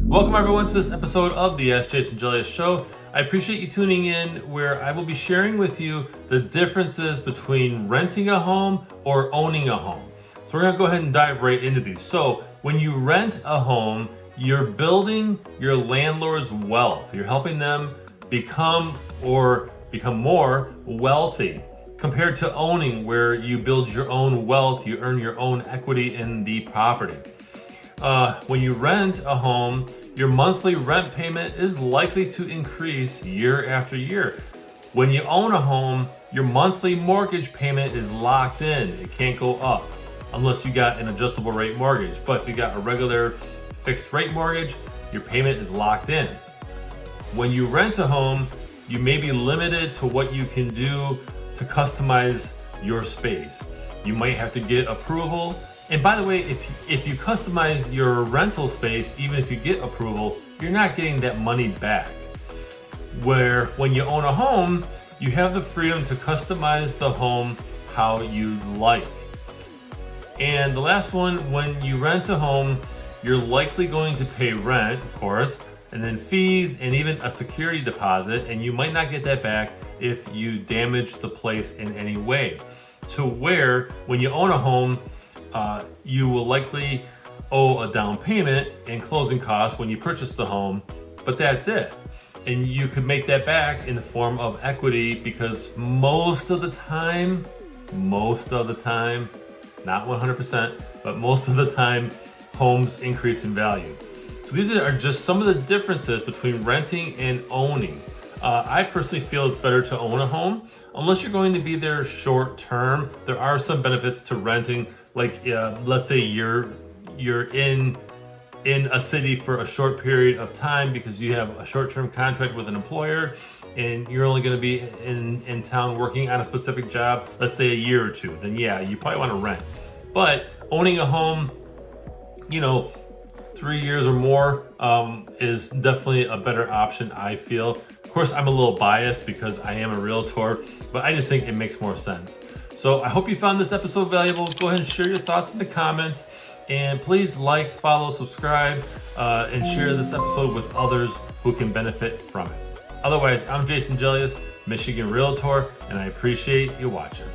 Welcome everyone to this episode of the AskJasonGelios show. I appreciate you tuning in, where I will be sharing with you the differences between renting a home or owning a home. So we're gonna go ahead and dive right into these. So when you rent a home, you're building your landlord's wealth. You're helping them become more wealthy, compared to owning, where you build your own wealth, you earn your own equity in the property. When you rent a home, your monthly rent payment is likely to increase year after year. When you own a home, your monthly mortgage payment is locked in. It can't go up unless you got an adjustable rate mortgage. But if you got a regular fixed rate mortgage, your payment is locked in. When you rent a home, you may be limited to what you can do to customize your space. You might have to get approval. And by the way, if you customize your rental space, even if you get approval, you're not getting that money back. Where when you own a home, you have the freedom to customize the home how you like. And the last one, when you rent a home, you're likely going to pay rent, of course, and then fees and even a security deposit, and you might not get that back if you damage the place in any way. To where when you own a home, you will likely owe a down payment and closing costs when you purchase the home, but that's it. And you could make that back in the form of equity, because most of the time, not 100%, but most of the time, homes increase in value. So these are just some of the differences between renting and owning. I personally feel it's better to own a home, unless you're going to be there short term. There are some benefits to renting, like let's say you're in a city for a short period of time because you have a short-term contract with an employer, and you're only going to be in town working on a specific job, let's say a year or two. Then yeah, you probably want to rent. But owning a home, 3 years or more is definitely a better option, I feel. Of course, I'm a little biased because I am a realtor, but I just think it makes more sense. So I hope you found this episode valuable. Go ahead and share your thoughts in the comments, and please like, follow, subscribe, and share this episode with others who can benefit from it. Otherwise, I'm Jason Gelios, Michigan Realtor, and I appreciate you watching.